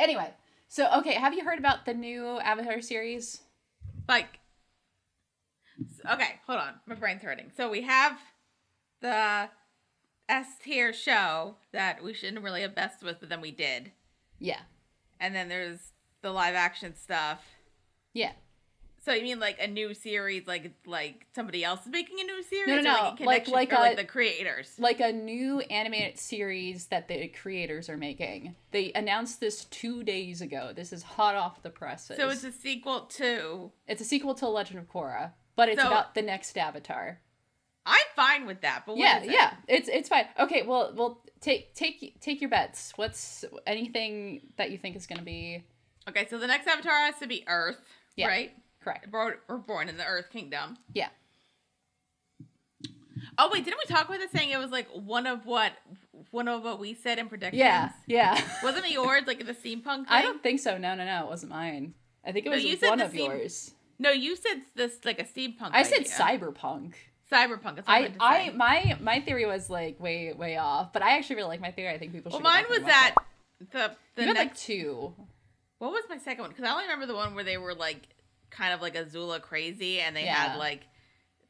Anyway, so okay, have you heard about the new Avatar series? Like, okay, hold on. My brain's hurting. So we have the S tier show that we shouldn't really have messed with, but then we did. Yeah. And then there's the live action stuff. Yeah. So you mean like a new series, like somebody else is making a new series? No. Or like, a connection, like the creators. Like a new animated series that the creators are making. They announced this 2 days ago. This is hot off the presses. So it's a sequel to... It's a sequel to Legend of Korra, but it's about the next Avatar. I'm fine with that, but what is it? Yeah, it's fine. Okay, well, take your bets. What's anything that you think is going to be... Okay, so the next Avatar has to be Earth, right? Correct. We're born in the Earth Kingdom. Yeah. Oh wait, didn't we talk about this saying it was like one of what we said in predictions? Yeah. Wasn't it yours, like the steampunk thing? I don't think so. No, it wasn't mine. I think it was one of yours. No, you said this like a steampunk. I said cyberpunk. Cyberpunk. That's what I meant to say. My theory was like way off, but I actually really like my theory. I think people should. Well, mine was that the you had like two. What was my second one? Because I only remember the one where they were like kind of like Azula crazy, and they had like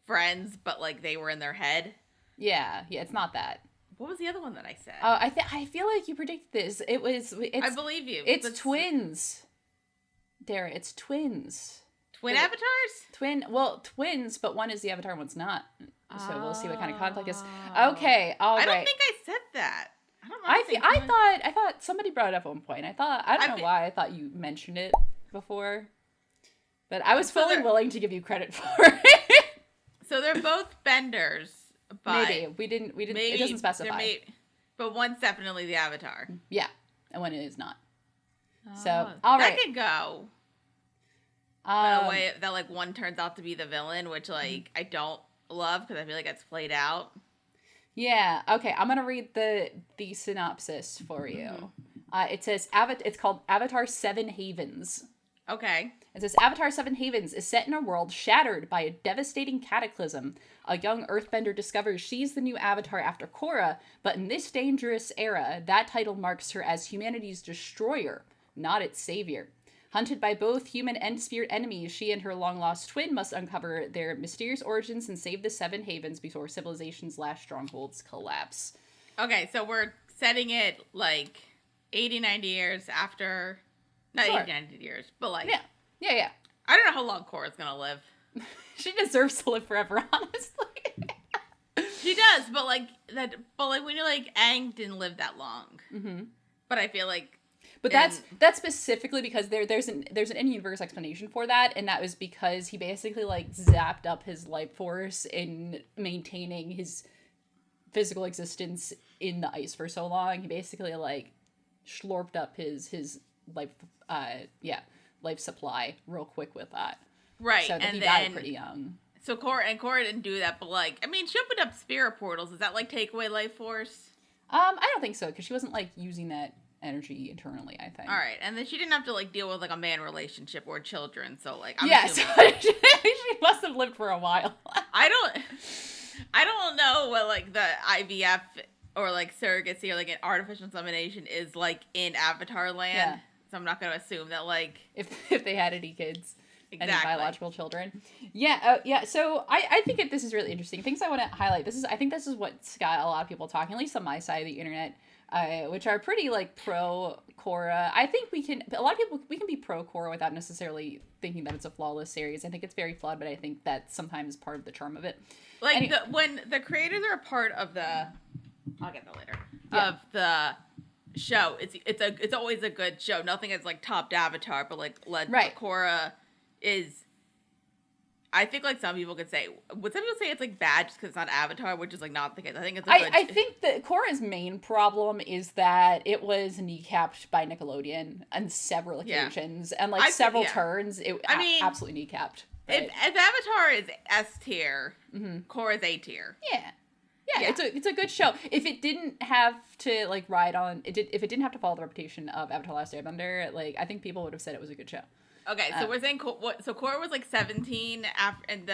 friends, but like they were in their head. Yeah, it's not that. What was the other one that I said? I feel like you predicted this. I believe you. It's twins. Dara, it's twins. Twin avatars? Twins, but one is the avatar, one's not. So we'll see what kind of conflict is. Okay, all right. I don't think I said that. I don't know. I thought somebody brought it up at one point. I don't know why I thought you mentioned it before. But I was fully willing to give you credit for it. So they're both benders, but maybe we didn't it doesn't specify. But one's definitely the avatar. Yeah. And one is not. So all right. That could go. In a way that like one turns out to be the villain, which like I don't love because I feel like it's played out. Yeah. Okay. I'm gonna read the synopsis for you. It says it's called Avatar 7 Havens. Okay. It says Avatar 7 Havens is set in a world shattered by a devastating cataclysm. A young earthbender discovers she's the new Avatar after Korra, but in this dangerous era, that title marks her as humanity's destroyer, not its savior. Hunted by both human and spirit enemies, she and her long-lost twin must uncover their mysterious origins and save the Seven Havens before civilization's last strongholds collapse. Okay, so we're setting it like 80, 90 years after... Not 80, 90 years, but like... Yeah. I don't know how long Korra's gonna live. She deserves to live forever, honestly. She does, but like when you're like, Aang didn't live that long. Mm-hmm. But I feel like... But that's specifically because there's an in-universe explanation for that, and that was because he basically like zapped up his life force in maintaining his physical existence in the ice for so long. He basically like slurped up his life supply real quick with that. Right, so that he died pretty young. So Korra didn't do that, but like, I mean, she opened up spirit portals. Does that like take away life force? I don't think so, because she wasn't like using that energy internally, I think. All right, and then she didn't have to like deal with like a man relationship or children, so like she must have lived for a while. I don't know what like the IVF or like surrogacy or like an artificial insemination is like in Avatar land. Yeah. So I'm not gonna assume that like if they had any kids. Exactly. Any biological children. Yeah. So I think this is really interesting. Things I want to highlight. I think this is what's got a lot of people talking, at least on my side of the internet, which are pretty like pro Korra. I think a lot of people can be pro Korra without necessarily thinking that it's a flawless series. I think it's very flawed, but I think that sometimes part of the charm of it. Like when the creators are a part of the, I'll get that later. Yeah. Of the show, it's always a good show. Nothing is like topped Avatar, but like Korra is, I think like some people could say, would some people say it's like bad just because it's not Avatar, which is like not the case. I think it's I think that Korra's main problem is that it was kneecapped by Nickelodeon on several occasions and like several turns. Absolutely kneecapped. If Avatar is S tier, Korra's A tier. Yeah, it's a good show. If it didn't have to like ride on if it didn't have to follow the reputation of Avatar: Last Airbender, like I think people would have said it was a good show. Okay, so we're saying so Korra was like 17 after, and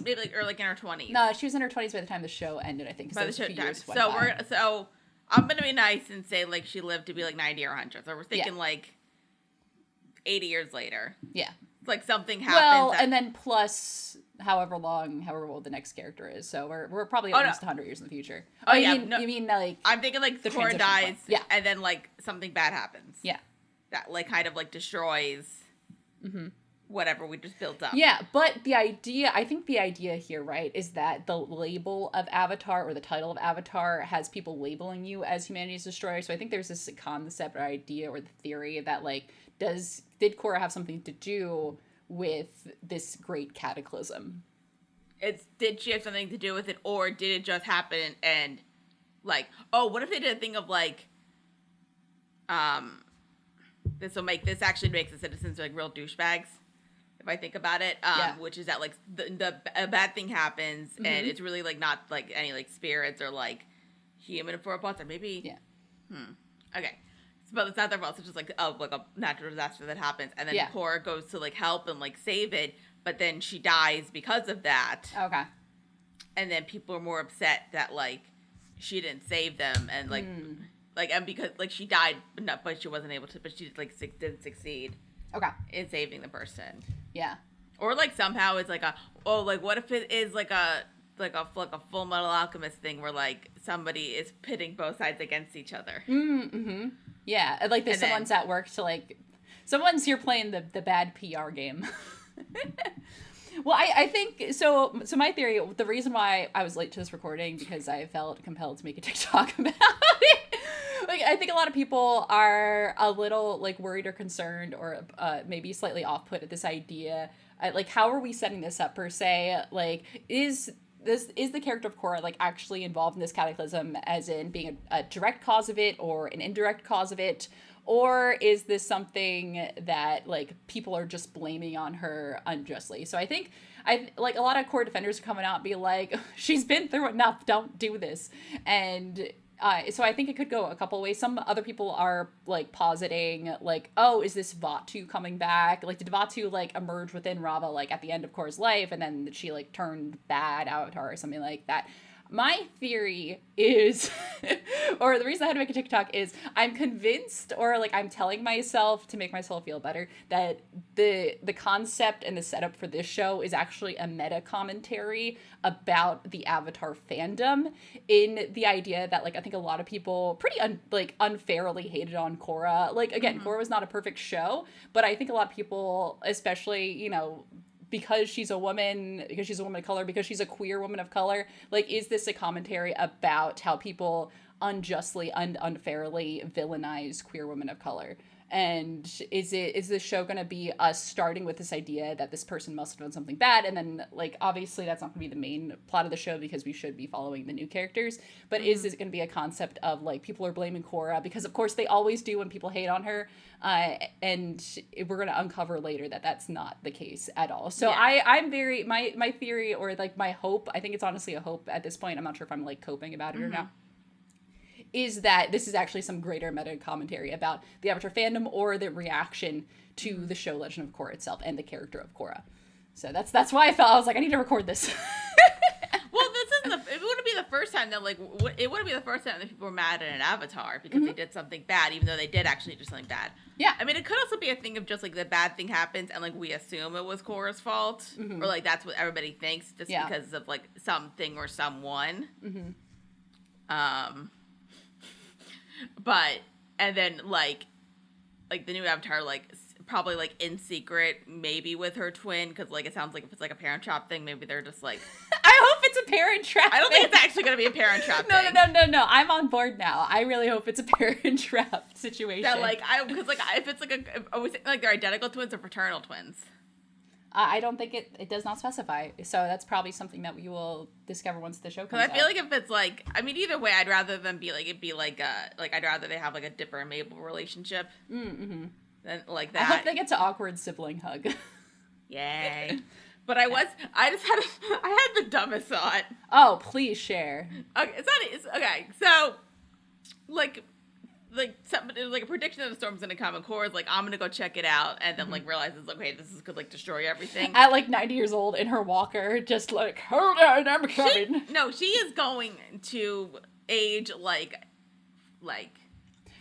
maybe like or like in her 20s. No, she was in her 20s by the time the show ended, I think. By the show time. So I'm gonna be nice and say like she lived to be like 90 or 100. So we're thinking like 80 years later. Yeah. It's like something happens. Well, and then plus however old the next character is. So we're probably at least 100 years in the future. You mean like I'm thinking like the Korra dies, and then like something bad happens. Yeah. That like kind of like destroys whatever we just built up. Yeah, but I think the idea here, right, is that the label of Avatar or the title of Avatar has people labeling you as humanity's destroyer. So I think there's this concept or idea or the theory that like did Korra have something to do with this great cataclysm? Did she have something to do with it, or did it just happen and like, oh, what if they did a thing of like this actually makes the citizens like real douchebags, if I think about it, which is that like a bad thing happens and it's really like not like any like spirits or like human for a boss, or maybe okay, but it's not their fault. It's just like a natural disaster that happens, and then Korra goes to like help and like save it, but then she dies because of that. Okay. And then people are more upset that like she didn't save them, and like and because like she died, but she wasn't able to, but she like didn't succeed. Okay. In saving the person. Yeah. Or like somehow it's like what if it is like a Full Metal Alchemist thing where like somebody is pitting both sides against each other. Mm-hmm. Yeah, like someone's at work to like, someone's here playing the bad PR game. Well, I think, so my theory, the reason why I was late to this recording, because I felt compelled to make a TikTok about it. Like, I think a lot of people are a little, like, worried or concerned or maybe slightly off-put at this idea. Like, how are we setting this up, per se? Like, is the character of Korra, like, actually involved in this cataclysm, as in being a direct cause of it or an indirect cause of it? Or is this something that, like, people are just blaming on her unjustly? So I think, like, a lot of Korra defenders are coming out and be like, she's been through enough, don't do this. And so I think it could go a couple ways. Some other people are, like, positing, like, oh, is this Vaatu coming back? Like, did Vaatu, like, emerge within Raava, like, at the end of Korra's life, and then she, like, turned bad Avatar or something like that? My theory is, or the reason I had to make a TikTok is, I'm convinced, or like I'm telling myself to make myself feel better, that the concept and the setup for this show is actually a meta commentary about the Avatar fandom, in the idea that, like, I think a lot of people pretty unfairly hated on Korra. Like, again, Korra was not a perfect show, but I think a lot of people, especially, you know, because she's a woman of color, because she's a queer woman of color, like, is this a commentary about how people unjustly and unfairly villainize queer women of color? And is this show going to be us starting with this idea that this person must have done something bad, and then, like, obviously that's not going to be the main plot of the show because we should be following the new characters, but is this going to be a concept of, like, people are blaming Korra because of course they always do when people hate on her, and we're going to uncover later that that's not the case at all. So yeah. I'm very, my theory, or like my hope, I think it's honestly a hope at this point, I'm not sure if I'm like coping about it or not, is that this is actually some greater meta commentary about the Avatar fandom or the reaction to the show Legend of Korra itself and the character of Korra. So that's why I was like, I need to record this. Well, it wouldn't be the first time that, like, it wouldn't be the first time that people were mad at an Avatar because they did something bad, even though they did actually do something bad. Yeah. I mean, it could also be a thing of just, like, the bad thing happens and, like, we assume it was Korra's fault. Or, like, that's what everybody thinks just because of, like, something or someone. But, and then, like the new Avatar, like, probably, like, in secret, maybe with her twin, because, like, it sounds like if it's, like, a Parent Trap thing, maybe they're just, like... I hope it's a Parent Trap I don't think it's actually going to be a Parent Trap thing. No, I'm on board now. I really hope it's a Parent Trap situation. That, like, because, like, if it's, like, I was thinking, like, they're identical twins or fraternal twins. I don't think it does not specify, so that's probably something that we will discover once the show comes out. Because I feel like if it's like, I mean, either way, I'd rather them be like, I'd rather they have like a Dipper and Mabel relationship than like that. I hope they get to awkward sibling hug. Yay. But I had the dumbest thought. Oh, please share. Okay, okay, so like somebody, like, a prediction that the storm's gonna come, and Korra's like, I'm gonna go check it out, and then like realizes, okay, this could like destroy everything. At like 90 years old in her walker, just like, hold on, I'm coming. She is going to age like.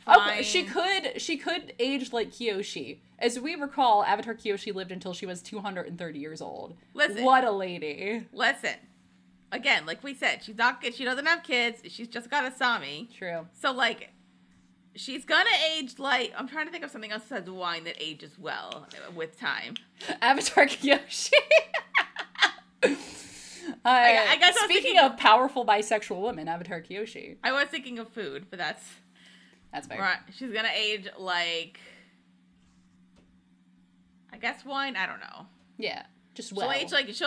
Okay, she could age like Kyoshi As we recall, Avatar Kyoshi lived until she was 230 years old. Listen. What a lady. Listen. Again, like we said, she doesn't have kids. She's just got Asami. True. So, like, she's gonna age like... I'm trying to think of something else besides wine that ages well with time. Avatar Kyoshi. I guess speaking of powerful bisexual women, Avatar Kyoshi. I was thinking of food, but that's fair. Right. She's gonna age like... I guess wine? I don't know. Yeah. Just well. She'll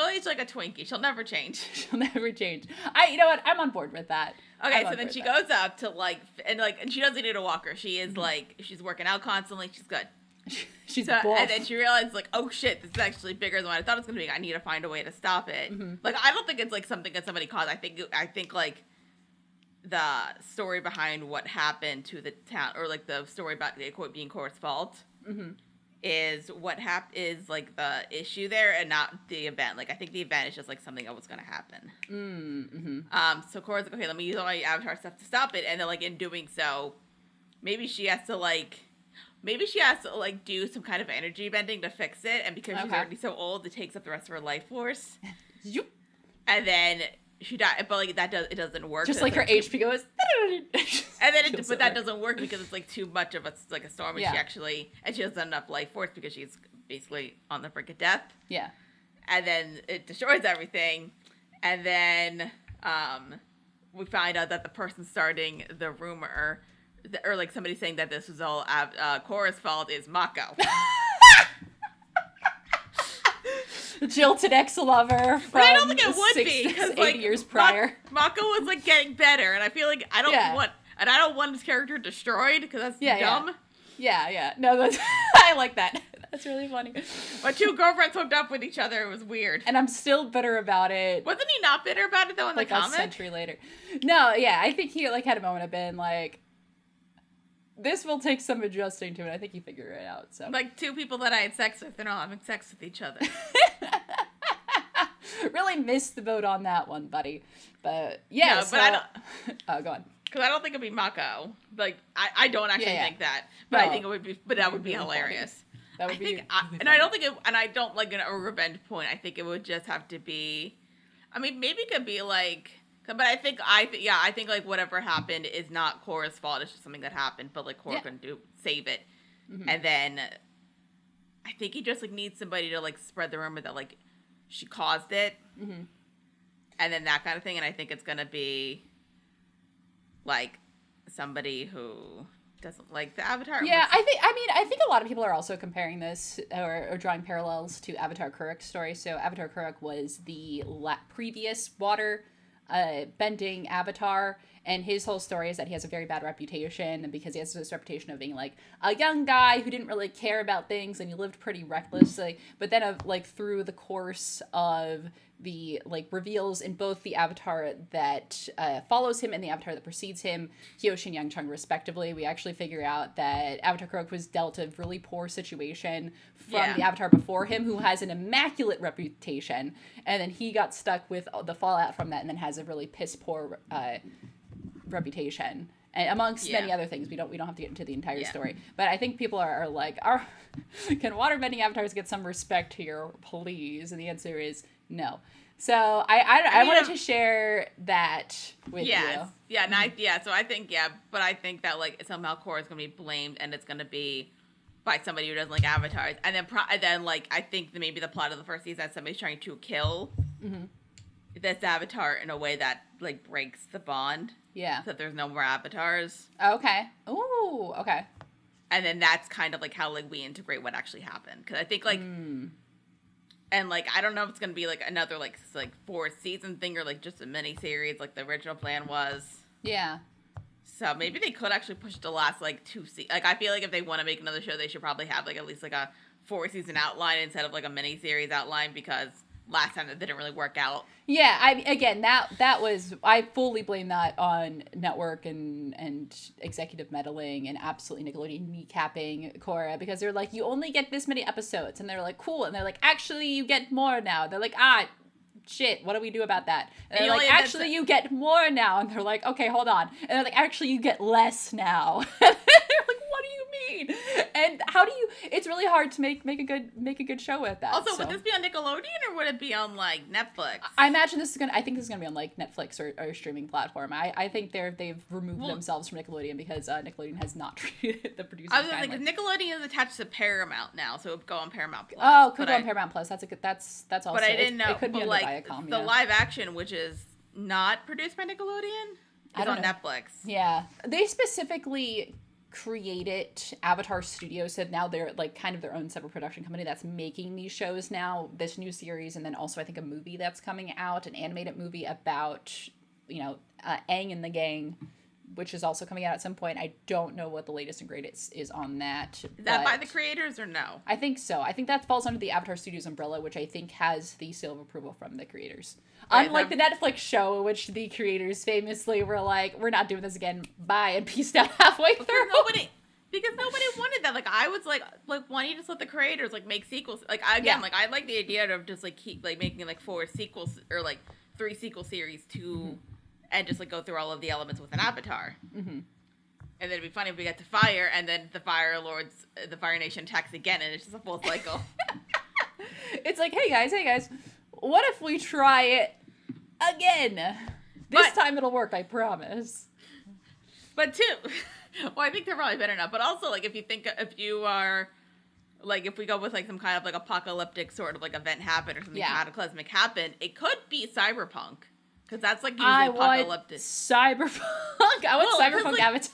age like a Twinkie. She'll never change. She'll never change. You know what? I'm on board with that. Okay, so then she goes up to and she doesn't need a walker. She is like, she's working out constantly. She's good. She's and then she realizes like, oh shit, this is actually bigger than what I thought it was gonna be. I need to find a way to stop it. Like, I don't think it's like something that somebody caused. I think like the story behind what happened to the town, or like the story about the quote being Korra's fault. Is what is like the issue there, and not the event. Like, I think the event is just like something that was gonna happen. So Korra's like, okay, let me use all my Avatar stuff to stop it, and then like in doing so, maybe she has to do some kind of energy bending to fix it, and because she's already so old, it takes up the rest of her life force. And then she died, but like it doesn't work. Just like her HP goes. And then that doesn't work because it's like too much of a storm, and she doesn't have enough life force because she's basically on the brink of death. Yeah. And then it destroys everything, and then we find out that the person starting the rumor, or like somebody saying that this was all Korra's fault, is Mako. The jilted ex-lover from but I don't think it would be, because 8 years prior. Mako was like getting better, and I feel like I don't want his character destroyed because that's dumb. Yeah. No, that's I like that. That's really funny. My two girlfriends hooked up with each other. It was weird. And I'm still bitter about it. Wasn't he not bitter about it though in the comic? Like a century later. No, yeah, I think he like had a moment of being like, this will take some adjusting to, and I think he figured it out. So like two people that I had sex with, they're not having sex with each other. Really missed the boat on that one, buddy. But yeah, no, but I don't. Oh, go on. Because I don't think it'd be Mako. Like I don't actually think that, but I think it would be. But that would be hilarious. That would be. And I don't think it. And I don't like a revenge point. I think it would just have to be. I mean, maybe it could be like. But I think like whatever happened is not Korra's fault. It's just something that happened. But like Korra can save it, and then I think he just like needs somebody to like spread the rumor that like she caused it, and then that kind of thing. And I think it's gonna be like somebody who doesn't like the Avatar. Yeah, I think a lot of people are also comparing this or drawing parallels to Avatar Kuruk's story. So Avatar Kuruk was the previous water bending avatar, and his whole story is that he has a very bad reputation because he has this reputation of being like a young guy who didn't really care about things, and he lived pretty recklessly. But then through the course of the reveals in both the avatar that follows him and the avatar that precedes him, Kyoshi and Yang-Chung respectively, we actually figure out that Avatar Kuruk was dealt a really poor situation from the avatar before him, who has an immaculate reputation, and then he got stuck with the fallout from that, and then has a really piss poor reputation, and amongst many other things. We don't have to get into the entire story, but I think people are like, can waterbending avatars get some respect here, please? And the answer is no. So I wanted to share that with you. Yeah, so I think but I think that like somehow Korra is gonna be blamed, and it's gonna be by somebody who doesn't like avatars, and then like I think that maybe the plot of the first season is that somebody's trying to kill this avatar in a way that like breaks the bond. Yeah. So that there's no more avatars. Okay. Ooh. Okay. And then that's kind of like how like we integrate what actually happened, because I think like. And, like, I don't know if it's going to be, like, another, like 4-season thing or, like, just a mini-series like the original plan was. Yeah. So maybe they could actually push it to last, like, 2 seasons. Like, I feel like if they want to make another show, they should probably have, like, at least, like, a 4-season outline instead of, like, a mini-series outline, because last time that didn't really work out. Yeah, that was, I fully blame that on network and executive meddling and absolutely Nickelodeon kneecapping Korra, because they're like, you only get this many episodes, and they're like, cool, and they're like, actually you get more now. They're like, shit, what do we do about that? And they're like, actually you get more now, and they're like, okay, hold on, and they're like, actually you get less now. And they're like, what do you mean? And how do you? It's really hard to make a good show with that. Also, would this be on Nickelodeon or would it be on like Netflix? I imagine this is gonna. I think this is gonna be on like Netflix or a streaming platform. I think they've removed themselves from Nickelodeon because Nickelodeon has not treated the producers. I was like, Nickelodeon is attached to Paramount now, so it would go on Paramount Plus. Oh, could go on Paramount Plus. That's a good. That's also. But I didn't know. It could be but under like Viacom, the live action, which is not produced by Nickelodeon, is on Netflix. Yeah, they specifically created Avatar Studios, so now they're like kind of their own separate production company that's making these shows now, this new series, and then also I think a movie that's coming out, an animated movie about Aang and the gang, which is also coming out at some point. I don't know what the latest and greatest is on that. Is that by the creators or no? I think so. I think that falls under the Avatar Studios umbrella, which I think has the seal of approval from the creators. Right, unlike the Netflix show, which the creators famously were like, we're not doing this again, bye, and peaced out halfway through. Because nobody wanted that. Like, I was like, why don't you just let the creators, like, make sequels? Like, again, like, I like the idea of just, like, keep, like, making, like, 4 sequels, or, like, 3 sequel series to, and just, like, go through all of the elements with an Avatar. Mm-hmm. And then it'd be funny if we get to Fire, and then the Fire Lords, the Fire Nation attacks again, and it's just a full cycle. It's like, hey guys, what if we try it again? This time it'll work, I promise. But well, I think they're probably better now. But also, like, if you are, like, if we go with, like, some kind of, like, apocalyptic sort of, like, event happen or something cataclysmic happen, it could be cyberpunk. Because that's, like, usually apocalyptic. Cyberpunk. I want cyberpunk, like, Avatar.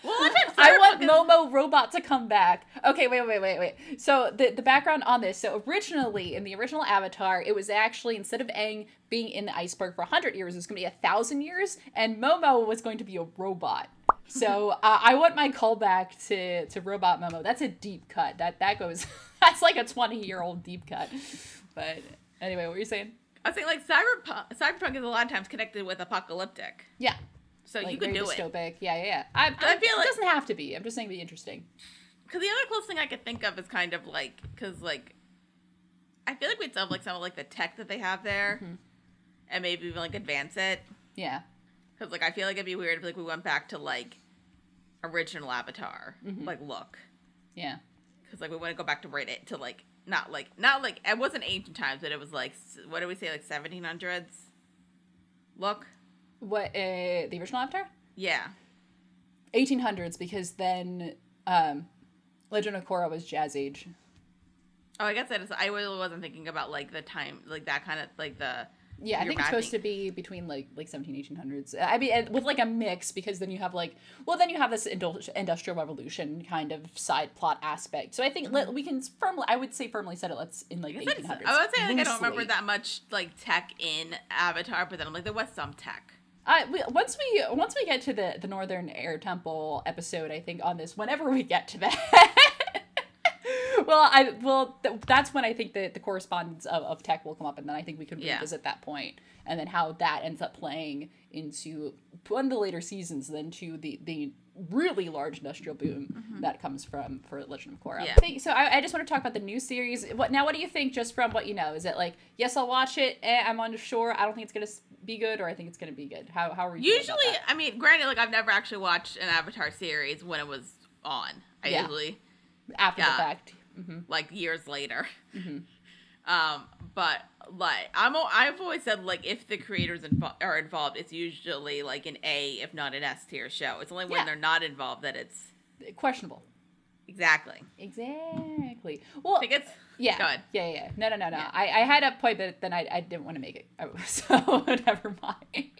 Well, I want Momo Robot to come back. Okay, wait. So the background on this. So originally, in the original Avatar, it was actually, instead of Aang being in the iceberg for 100 years, it was going to be 1,000 years, and Momo was going to be a robot. So I want my callback to Robot Momo. That's a deep cut. That goes. That's like a 20-year-old deep cut. But anyway, what were you saying? I was saying, like, cyberpunk is a lot of times connected with apocalyptic. Yeah. So like, you could do dystopic. it. Yeah. I feel it doesn't have to be. I'm just saying it'd be interesting. Because the other close thing I could think of is kind of like, because, like, I feel like we'd still have, like, some of, like, the tech that they have there, and maybe even, like, advance it. Yeah. Because, like, I feel like it'd be weird if, like, we went back to, like, original Avatar, like, look. Yeah. Because, like, we want to go back to like, not like, it wasn't ancient times, but it was, like, what do we say, like, 1700s look? What, the original Avatar? Yeah. 1800s, because then Legend of Korra was Jazz Age. Oh, I guess that is, I really wasn't thinking about, like, the time, like, that kind of, like, the... Yeah, I think it's supposed to be between, like 17, 1800s. I mean, with, like, a mix, because then you have, like... Well, then you have this Industrial Revolution kind of side plot aspect. So I think we can firmly... I would say firmly set it in, like, the 1800s. I would say, like, I don't remember that much, like, tech in Avatar, but then I'm like, there was some tech. Once we get to the Northern Air Temple episode, I think on this, whenever we get to that, that's when I think the correspondence of tech will come up, and then I think we can revisit that point, and then how that ends up playing into one of the later seasons, then to the really large industrial boom that comes for Legend of Korra. Yeah. So I just want to talk about the new series. What do you think, just from what you know? Is it like, yes, I'll watch it, I'm unsure, I don't think it's gonna be good, or I think it's gonna be good? How are you usually about that? I mean, granted, like, I've never actually watched an Avatar series when it was on. I usually after the fact, like, years later. But, like, I've always said, like, if the creators are involved, it's usually like an A, if not an S tier show. It's only when they're not involved that it's questionable. Exactly. Well, I think it's... Yeah. Go ahead. Yeah. No. Yeah. I had a point, but then I didn't want to make it. So never mind.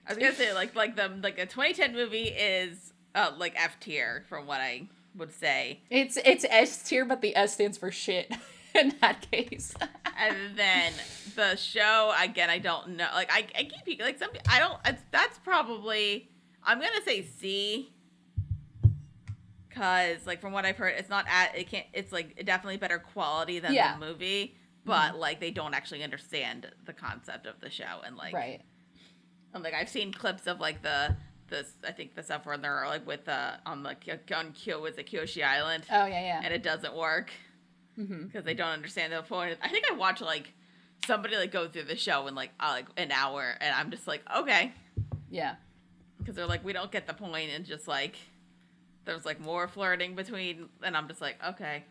I was gonna say, like a 2010 movie is like F tier from what I would say. It's S tier, but the S stands for shit in that case. And then the show, again, I don't know. Like, I keep, like, that's probably, I'm gonna say C. Because, like, from what I've heard, it's, like, definitely better quality than the movie, but, like, they don't actually understand the concept of the show, and, like... Right. And, like, I've seen clips of, like, I think the stuff where they're, like, with, on Kyoshi Island. Oh, yeah. And it doesn't work. Because they don't understand the point. I think I watched, like, somebody, like, go through the show in, like an hour, and I'm just like, okay. Yeah. Because they're like, we don't get the point, and just, like... there's like more flirting between, and I'm just like, okay.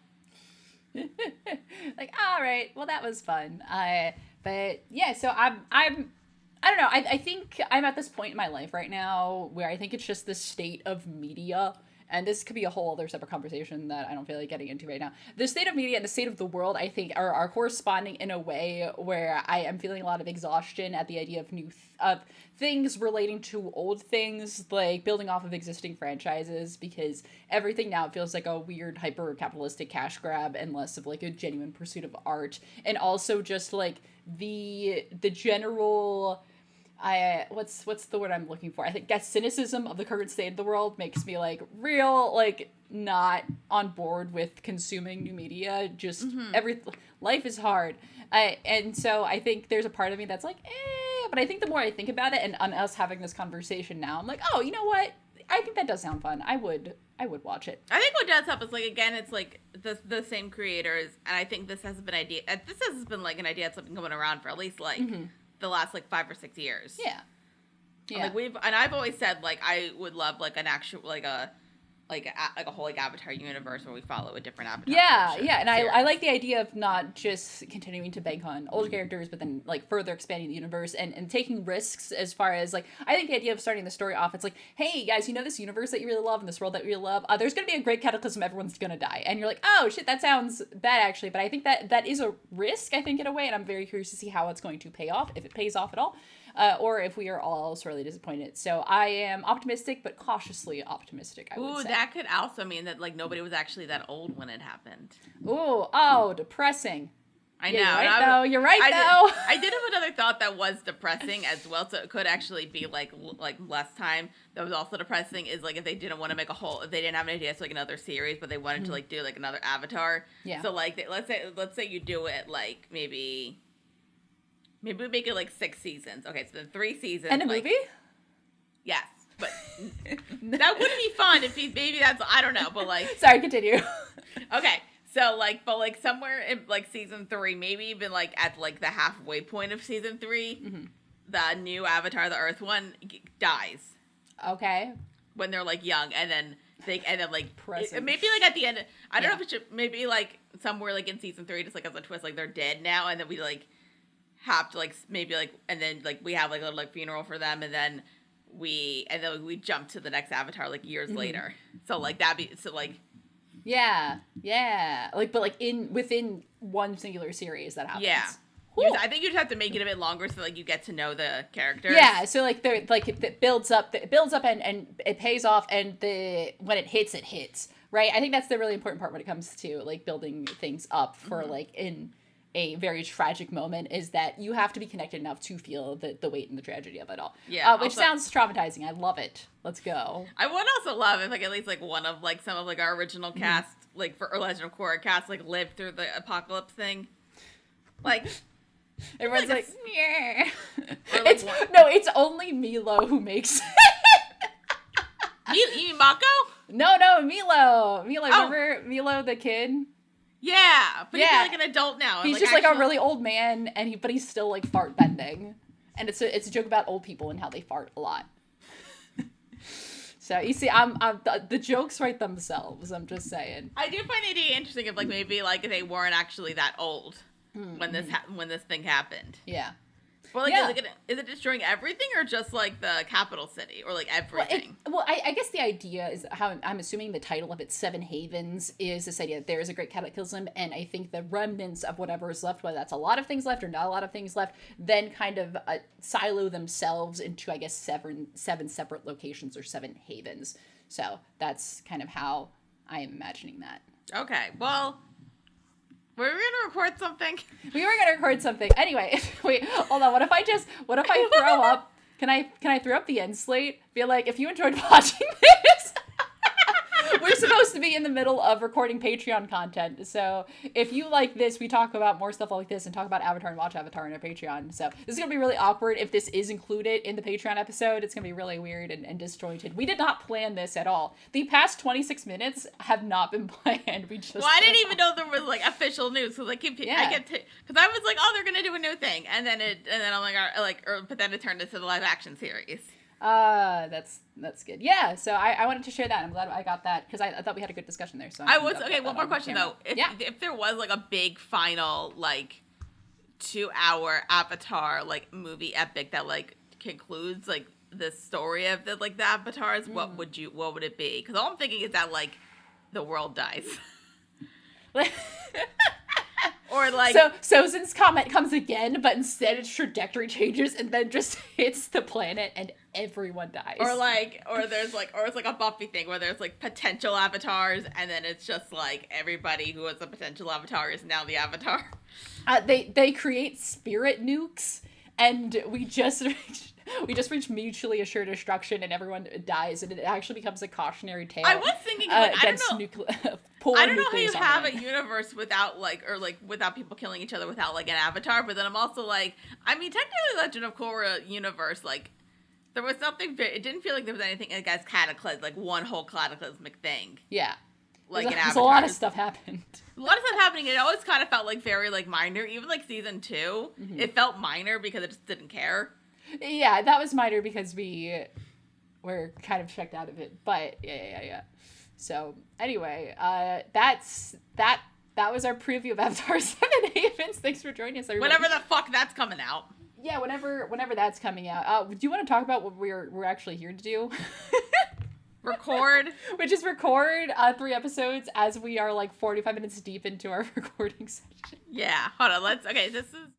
Like, all right, well, that was fun. But yeah, so I don't know. I think I'm at this point in my life right now where I think it's just the state of media. And this could be a whole other separate conversation that I don't feel like getting into right now. The state of media and the state of the world, I think, are corresponding in a way where I am feeling a lot of exhaustion at the idea of of things relating to old things, like building off of existing franchises, because everything now feels like a weird hyper-capitalistic cash grab and less of like a genuine pursuit of art. And also just like the general... what's the word I'm looking for? I think that cynicism of the current state of the world makes me like real like not on board with consuming new media. Just life is hard, and so I think there's a part of me that's like, but I think the more I think about it, and on us having this conversation now, I'm like, oh, you know what? I think that does sound fun. I would watch it. I think what does help is like, again, it's like the same creators, and I think this has been like an idea that's been going around for at least like. The last like 5 or 6 years. Yeah. Like I've always said like I would love like an actual like a whole like Avatar universe where we follow a different Avatar. Yeah, and I like the idea of not just continuing to bank on old characters, but then like further expanding the universe and taking risks as far as like, I think the idea of starting the story off, it's like, hey guys, you know this universe that you really love and this world that you really love, there's gonna be a great cataclysm, everyone's gonna die, and you're like, oh shit, that sounds bad actually, but I think that is a risk, I think, in a way, and I'm very curious to see how it's going to pay off, if it pays off at all. Or if we are all sorely disappointed. So I am optimistic, but cautiously optimistic, I would say. That could also mean that like nobody was actually that old when it happened. Depressing. I know. You're right, though. I did have another thought that was depressing as well, so it could actually be like less time. That was also depressing is like if they didn't want to make if they didn't have an idea to like another series, but they wanted to like do like another Avatar. Yeah. So like let's say you do it like maybe we make it like 6 seasons. Okay, so then 3 seasons. And a movie? Yes. But that wouldn't be fun if maybe that's, I don't know, but like. Sorry, continue. Okay, so like, but like somewhere in like season 3, maybe even like at like the halfway point of season 3, the new Avatar, the Earth one, dies. Okay. When they're like young, and then maybe like at the end, I don't know if it should, maybe like somewhere like in season 3, just like as a twist, like they're dead now, and then we like have to like maybe like, and then like we have like a little like funeral for them, and then we jump to the next Avatar like years later. So like yeah, like, but like within one singular series that happens. Yeah. Cool. I think you just have to make it a bit longer so like you get to know the characters. Yeah, so like they're like it builds up and it pays off, and when it hits, right? I think that's the really important part when it comes to like building things up for like in a very tragic moment, is that you have to be connected enough to feel the weight and the tragedy of it all. Yeah. Which sounds traumatizing. I love it. Let's go. I would also love if like at least like one of like some of like our original cast, like for Legend of Korra cast, like lived through the apocalypse thing. Like everyone's like yeah. Like, it's only Milo who makes You mean Mako? No, Milo. Remember Milo the kid? Yeah, but he's like an adult now. He's just like a really old man, but he's still like fart bending, and it's a joke about old people and how they fart a lot. So you see, the jokes write themselves. I'm just saying. I do find it interesting if like maybe like they weren't actually that old when this thing happened. Yeah. Well, like, is it destroying everything or just, like, the capital city? Or, like, everything? Well, I guess the idea is how I'm assuming the title of it, Seven Havens, is this idea that there is a great cataclysm, and I think the remnants of whatever is left, whether that's a lot of things left or not a lot of things left, then kind of silo themselves into, I guess, seven separate locations or 7 havens. So that's kind of how I am imagining that. Okay, well... Were we going to record something? We were going to record something. Anyway, wait, hold on. What if I throw up? Can I throw up the end slate? Feel like if you enjoyed watching this, we're supposed to be in the middle of recording Patreon content. So if you like this, we talk about more stuff like this and talk about Avatar and watch Avatar in our Patreon. So this is going to be really awkward if this is included in the Patreon episode. It's going to be really weird and disjointed. We did not plan this at all. The past 26 minutes have not been planned. We just... Well, I didn't even know there was, like, official news. Because because I was like, oh, they're going to do a new thing. And then I'm like, but then it turned into the live action series. That's good. Yeah, so I wanted to share that. I'm glad I got that because I thought we had a good discussion there. So okay. One more question though. If there was like a big final like 2-hour Avatar like movie epic that like concludes like the story of the Avatars, what would it be? Because all I'm thinking is that the world dies. Or so Sozin's comet comes again, but instead its trajectory changes and then just hits the planet and everyone dies. Or it's like a Buffy thing where there's like potential avatars and then it's just like everybody who was a potential avatar is now the avatar. They create spirit nukes and we just reach mutually assured destruction and everyone dies and it actually becomes a cautionary tale. I was thinking against I don't know how you have a universe without without people killing each other without like an avatar, but then I'm also like, I mean, technically Legend of Korra universe, like there was nothing, it didn't feel like there was anything as cataclysm, like one whole cataclysmic thing. Yeah. Like there's a lot of stuff happened. A lot of stuff happening. It always kind of felt like very like minor, even like season 2, it felt minor because it just didn't care. Yeah, that was minor because we were kind of checked out of it, but yeah. So anyway, that was our preview of Avatar 7 Havens. Thanks for joining us, everybody. Whenever the fuck that's coming out. Yeah, whenever that's coming out. Do you want to talk about what we're actually here to do? Record. Which is record 3 episodes as we are like 45 minutes deep into our recording session. Yeah, hold on. This is